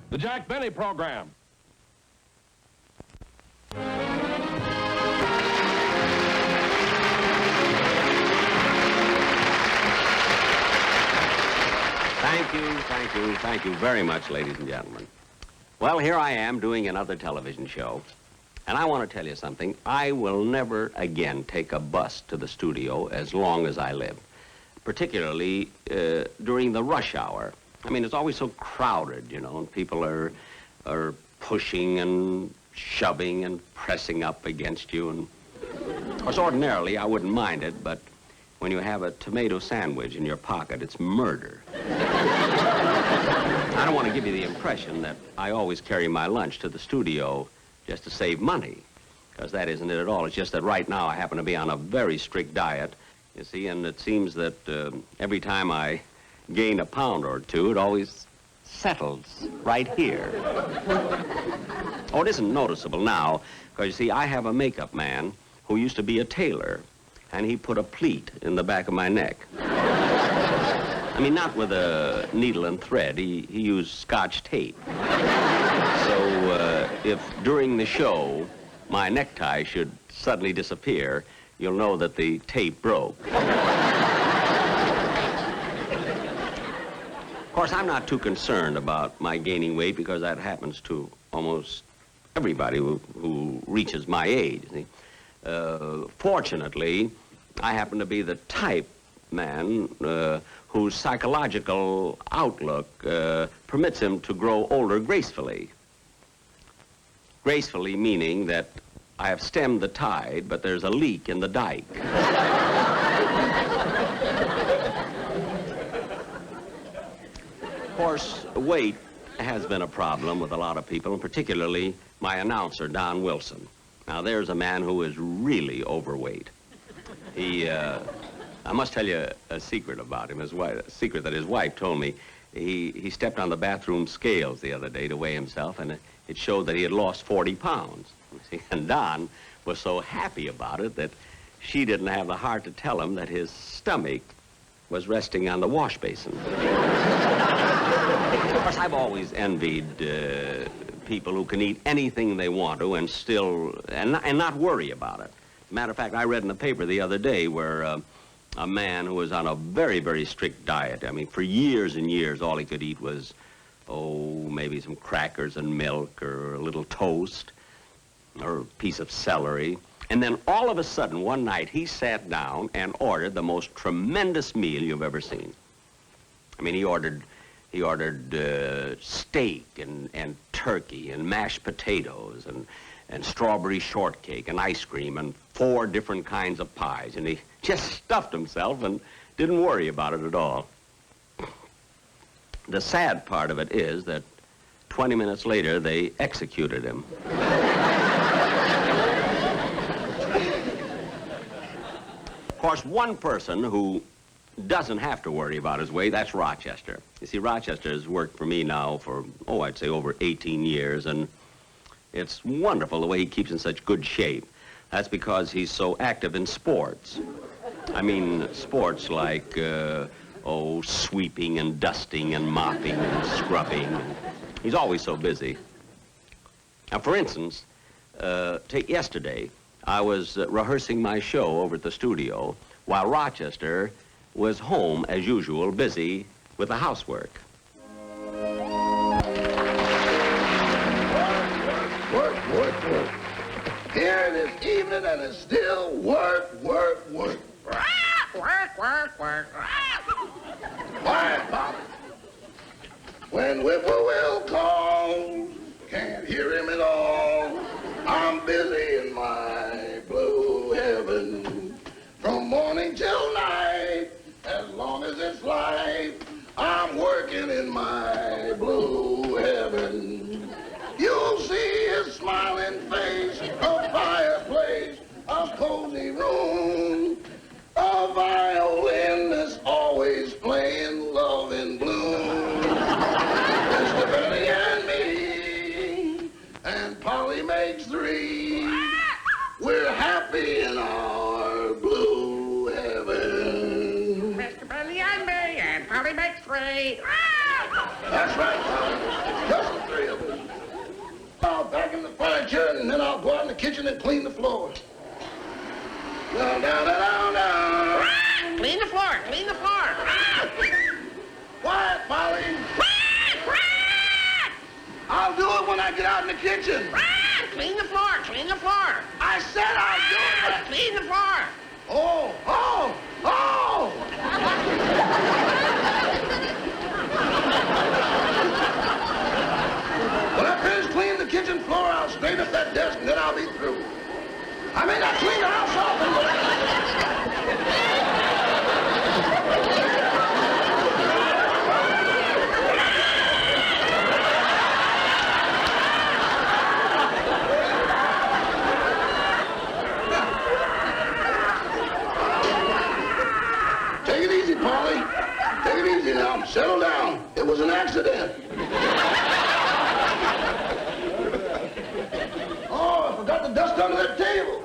The Jack Benny Program. Thank you very much, ladies and gentlemen. Well, here I am doing another television show, and I want to tell you something. I will never again take a bus to the studio as long as I live, particularly during the rush hour. I mean, it's always so crowded, you know, and people are pushing and shoving and pressing up against you. And of course, ordinarily, I wouldn't mind it, but when you have a tomato sandwich in your pocket, it's murder. I don't want to give you the impression that I always carry my lunch to the studio just to save money, because that isn't it at all. It's just that right now I happen to be on a very strict diet, you see, and it seems that every time I gain a pound or two, it always settles right here. Oh, it isn't noticeable now, because you see, I have a makeup man who used to be a tailor, and he put a pleat in the back of my neck. I mean, not with a needle and thread. He used Scotch tape. So if during the show my necktie should suddenly disappear, you'll know that the tape broke. Of course, I'm not too concerned about my gaining weight, because that happens to almost everybody who reaches my age. See? Fortunately, I happen to be the type man whose psychological outlook permits him to grow older gracefully. Gracefully meaning that I have stemmed the tide, but there's a leak in the dike. Of course, weight has been a problem with a lot of people, and particularly my announcer, Don Wilson. Now, there's a man who is really overweight. I must tell you a secret about him, a secret that his wife told me. He stepped on the bathroom scales the other day to weigh himself, and it showed that he had lost 40 pounds. You see? And Don was so happy about it that she didn't have the heart to tell him that his stomach was resting on the wash basin. Of course, I've always envied people who can eat anything they want to and still, and not worry about it. Matter of fact, I read in the paper the other day where a man who was on a very, very strict diet. I mean, for years and years, all he could eat was, maybe some crackers and milk or a little toast or a piece of celery. And then all of a sudden, one night, he sat down and ordered the most tremendous meal you've ever seen. I mean, he ordered steak and turkey and mashed potatoes and strawberry shortcake and ice cream and 4 different kinds of pies. And he just stuffed himself and didn't worry about it at all. The sad part of it is that 20 minutes later, they executed him. Of course, one person who doesn't have to worry about his weight, that's Rochester. You see, Rochester has worked for me now for, I'd say over 18 years, and it's wonderful the way he keeps in such good shape. That's because he's so active in sports. I mean, sports like, sweeping and dusting and mopping and scrubbing. He's always so busy. Now, for instance, take yesterday, I was rehearsing my show over at the studio while Rochester was home, as usual, busy with the housework. Work. Here this evening, and it's still work. Work. Quiet, Bobby. When Whippoorwill calls, can't hear him at all. I'm busy in my blue heaven. From morning till night, as long as it's light, I'm working in my blue heaven. You'll see his smiling face, a fireplace, a cozy room, a violin that's always playing Love in Bloom. Mr. Benny and me, and Polly makes 3. We're happy in our blue heaven. Mr. Benny and me, and Polly makes 3. That's right, Polly. Just the three of us. I'll pack in the furniture, and then I'll go out in the kitchen and clean the floor. Down, down, down, down. Clean the floor, clean the floor. Quiet, Polly. I'll do it when I get out in the kitchen. Clean the floor, clean the floor. I said I'll do it. Clean the floor. Oh, oh, oh! When I finish cleaning the kitchen floor, I'll straighten up that desk, and then I'll be through. I may not clean the house often, but... Take it easy, Polly. Take it easy now. Settle down. It was an accident. Oh, I forgot the dust under that table.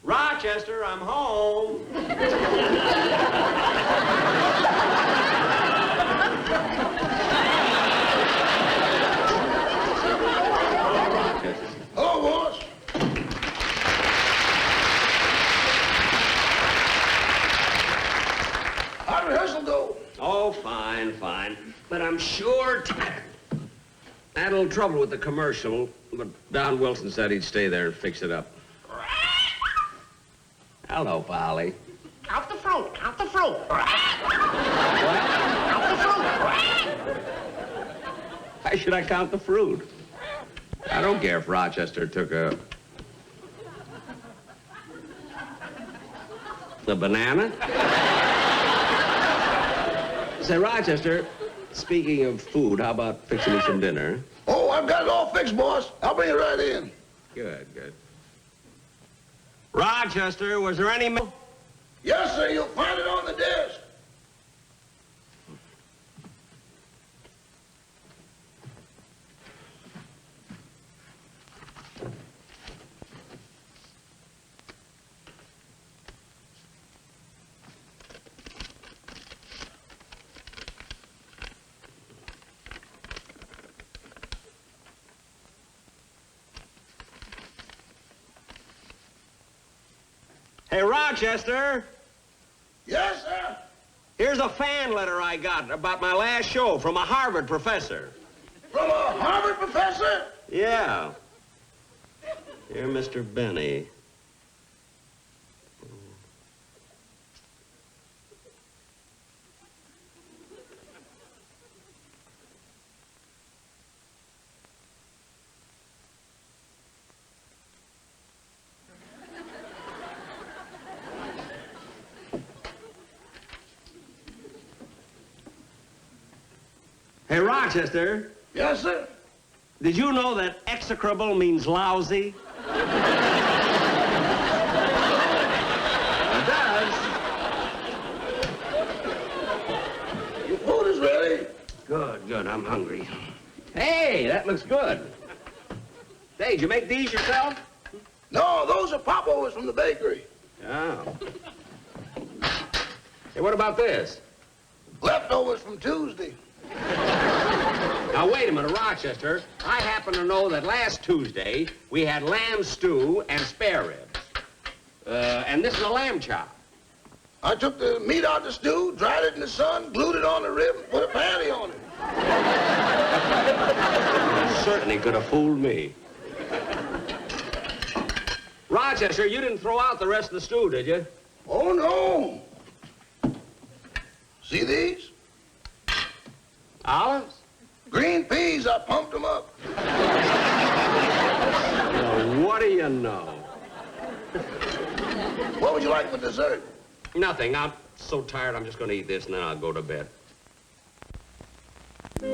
Rochester, I'm home. Hello, boss. How'd rehearsal go? Oh, fine, fine. But I'm sure tired. I had a little trouble with the commercial, but Don Wilson said he'd stay there and fix it up. Hello, Polly. Count the fruit, count the fruit. What? Count the fruit. Why should I count the fruit? I don't care if Rochester took a banana. Say, Rochester, speaking of food, how about fixing me some dinner? Oh, I've got it all fixed, boss. I'll bring it right in. Good, good. Rochester, was there any milk? Yes, sir. You'll find it on the desk. Hey, Rochester, Yes, sir. here's a fan letter I got about my last show from a Harvard professor. From a Harvard professor? Yeah. Dear Mr. Benny. Hey, Rochester, Yes, sir. did you know that execrable means lousy? It does. Your food is ready. Good, good. I'm hungry. Hey, that looks good. Hey, did you make these yourself? No, those are popovers from the bakery. Oh. Hey, what about this? Leftovers from Tuesday. Now, wait a minute, Rochester. I happen to know that last Tuesday we had lamb stew and spare ribs. And this is a lamb chop. I took the meat out of the stew, dried it in the sun, glued it on the rib, and put a patty on it. Certainly could have fooled me. Rochester, you didn't throw out the rest of the stew, did you? Oh, no. See these? Olives? pumped them up. Well, what do you know? What would you like for dessert? Nothing. I'm so tired, I'm just going to eat this, and then I'll go to bed. Is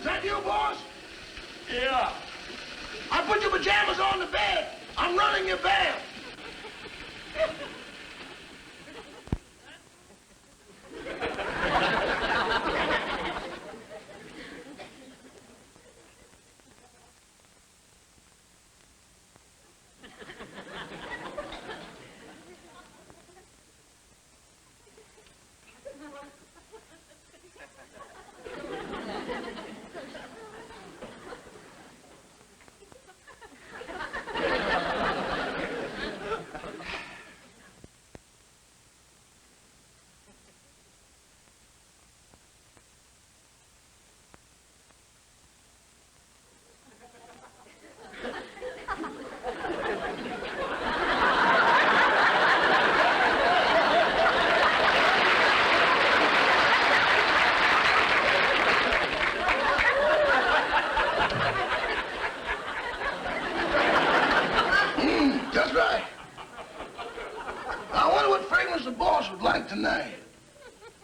that you, boss? Yeah. I put your pajamas on the bed. I'm running your bath. That's right. I wonder what fragrance the boss would like tonight.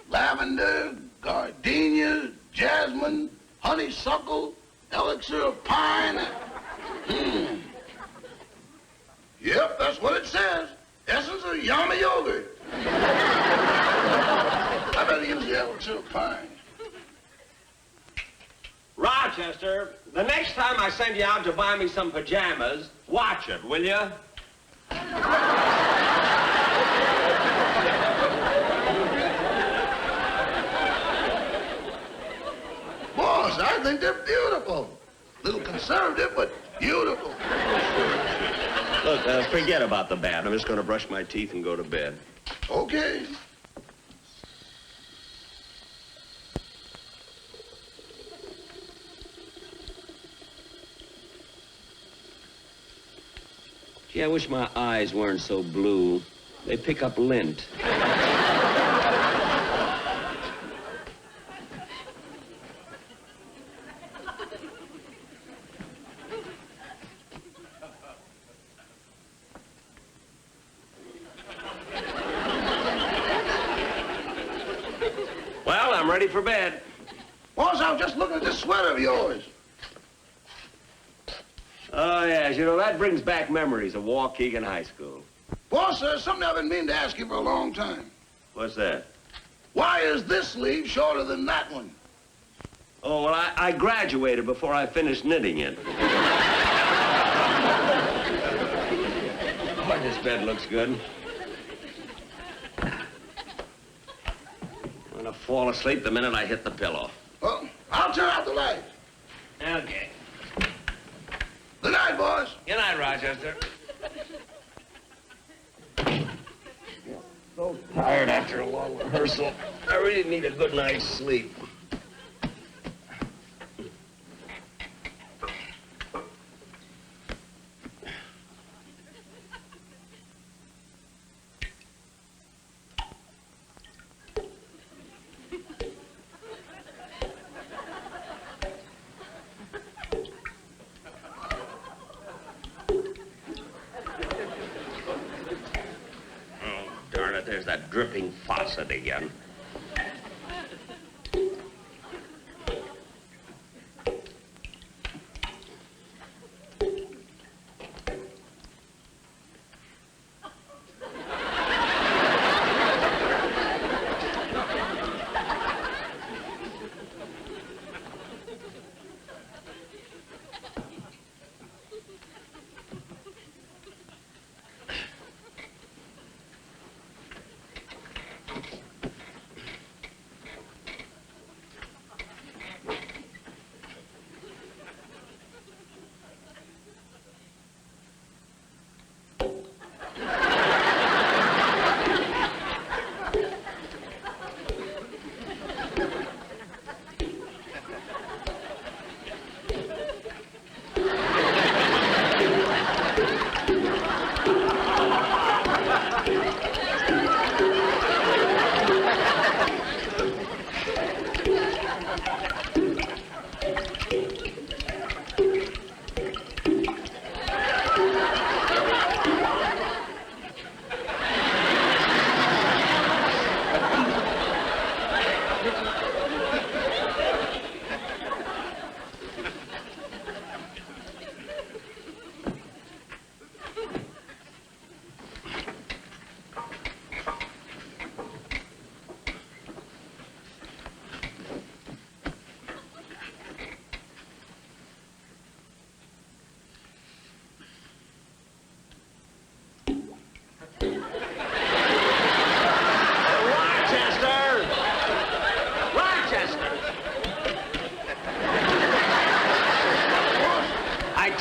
Lavender, gardenia, jasmine, honeysuckle, elixir of pine. Yep, that's what it says. Essence of Yama yogurt. I better use the elixir of pine. Rochester, the next time I send you out to buy me some pajamas, watch it, will you? Boss, I think they're beautiful. Little conservative, but beautiful. Look, forget about the bath. I'm just going to brush my teeth and go to bed. Okay. Gee, I wish my eyes weren't so blue. They pick up lint. Well, I'm ready for bed. Boss, I was just looking at this sweater of yours. Oh, yes, you know, that brings back memories of Waukegan High School. Boss, there's something I've been meaning to ask you for a long time. What's that? Why is this sleeve shorter than that one? Oh, well, I graduated before I finished knitting it. Boy, this bed looks good. I'm gonna fall asleep the minute I hit the pillow. Well, I'll turn out the light. Okay. Good night, boss. Good night, Rochester. So tired after a long rehearsal. I really need a good night's sleep. Darn it, there's that dripping faucet again.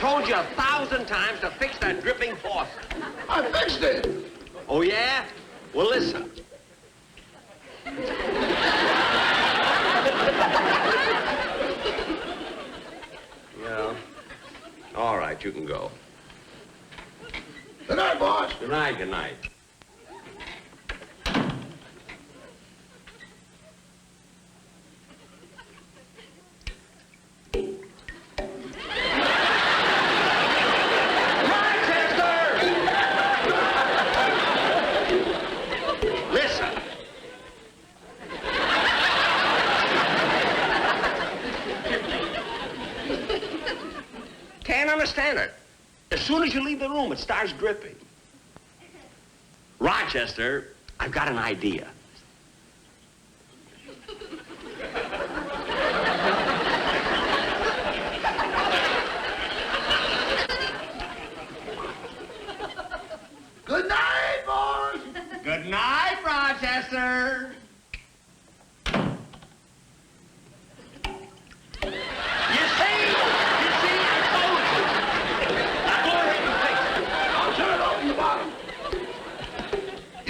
told you 1,000 times to fix that dripping faucet. I fixed it. Oh, yeah? Well, listen. Well, all right, you can go. Good night, boss. Good night, good night. Can't understand it. As soon as you leave the room, it starts dripping. Rochester, I've got an idea. Good night, boss. Good night, Rochester.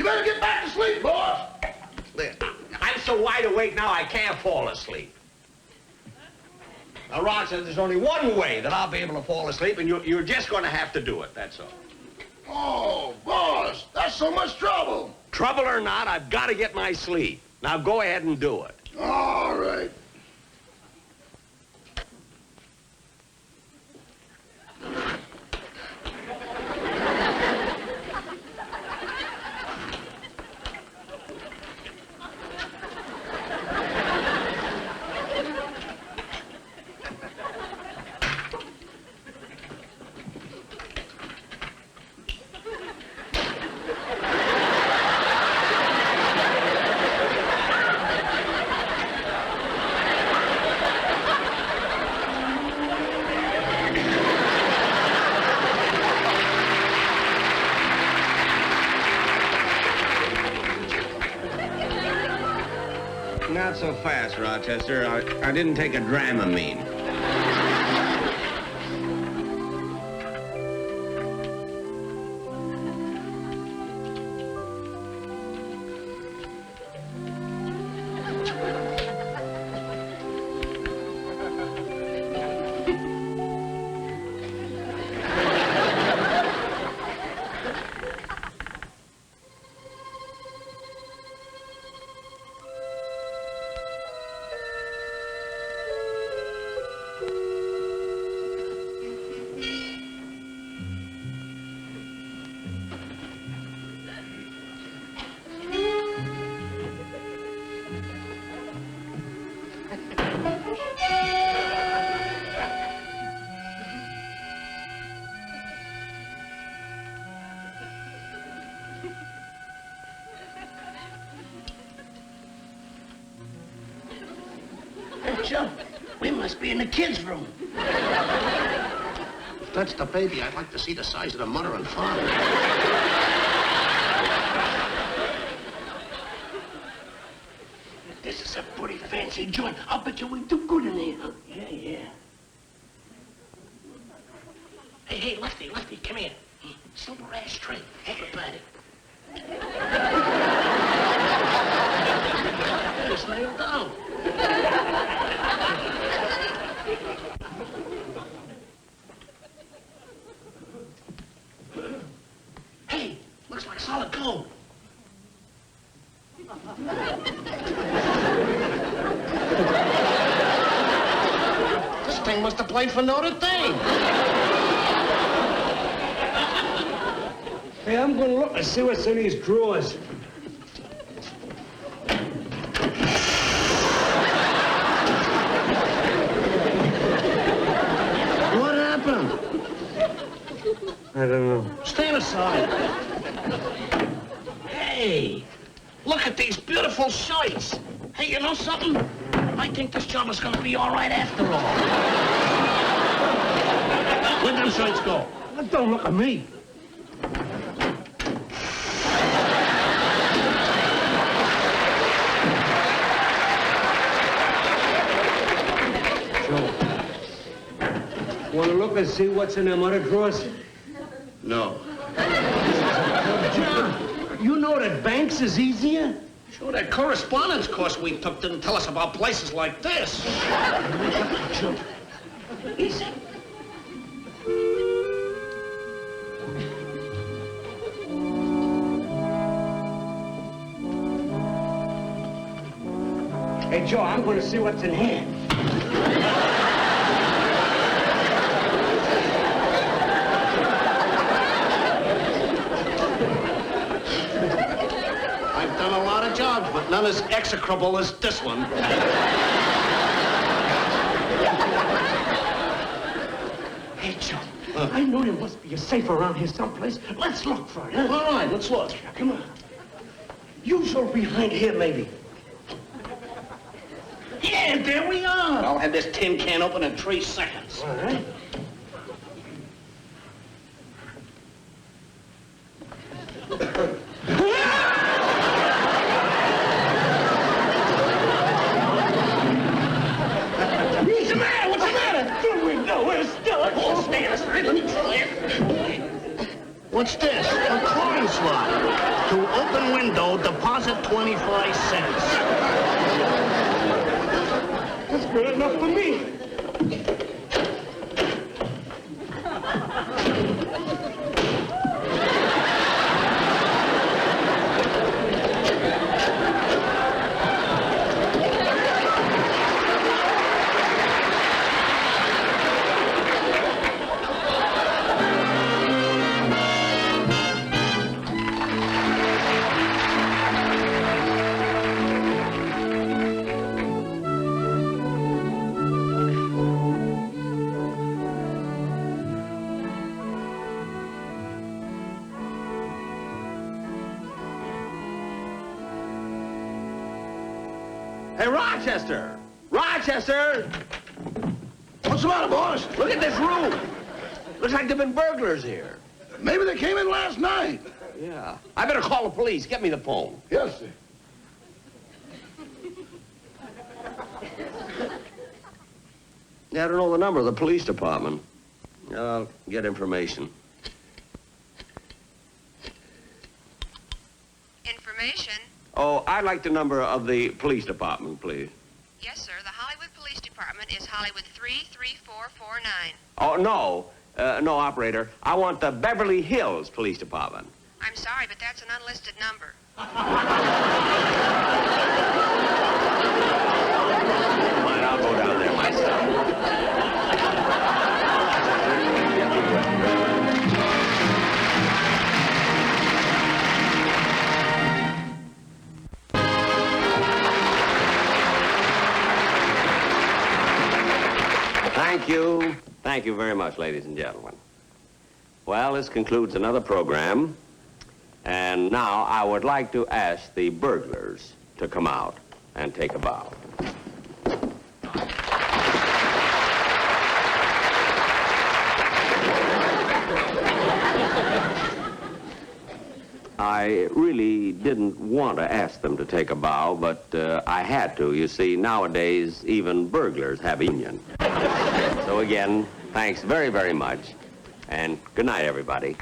Better get back to sleep, boss. I'm so wide awake now I can't fall asleep. Now, Rochester, there's only one way that I'll be able to fall asleep, and you're just going to have to do it, that's all. Oh, boss, that's so much trouble. Trouble or not, I've got to get my sleep. Now, go ahead and do it. All right. Not so fast, Rochester. I didn't take a Dramamine. Joe, we must be in the kids' room. If that's the baby, I'd like to see the size of the mother and father. This is a pretty fancy joint. I'll bet you we do good in here. Huh? Yeah. Hey, Lefty, come here. Silver ashtray. Everybody. It's nailed down. Hey, looks like solid gold. This thing must have played for Notre Dame. Hey, I'm gonna look and see what's in these drawers. What happened? I don't know. Stand aside. Hey, look at these beautiful shirts. Hey, you know something? I think this job is gonna be all right after all. Where'd them shirts go? Don't look at me. Want to look and see what's in them other drawers? No. John, you know that Banks is easier? Sure, that correspondence course we took didn't tell us about places like this. Easy. Hey, Joe, I'm going to see what's in here. I've done a lot of jobs, but none as execrable as this one. Hey, Joe, I know there must be a safe around here someplace. Let's look for it, huh? All right, let's look. Come on. Usual behind here, maybe. Yeah, there we are. I'll have this tin can open in 3 seconds. All right. What's the matter? What's the matter? The window is stuck. Oh, stand aside. Let me try it. What's this? A coin slot. To open window, deposit 25 cents. That's good enough for me. Hey, Rochester! Rochester! What's the matter, boss? Look at this room. Looks like there've been burglars here. Maybe they came in last night. Yeah. I better call the police. Get me the phone. Yes, sir. Yeah, I don't know the number of the police department. I'll get information. Information? Oh, I'd like the number of the police department, please. Yes, sir. The Hollywood Police Department is Hollywood 33449. Oh, no. No, operator. I want the Beverly Hills Police Department. I'm sorry, but that's an unlisted number. Fine, I'll go down there myself. Thank you. Thank you very much, ladies and gentlemen. Well, this concludes another program. And now I would like to ask the burglars to come out and take a bow. I really didn't want to ask them to take a bow, but I had to. You see, nowadays, even burglars have a union. So again, thanks very, very much, and good night, everybody.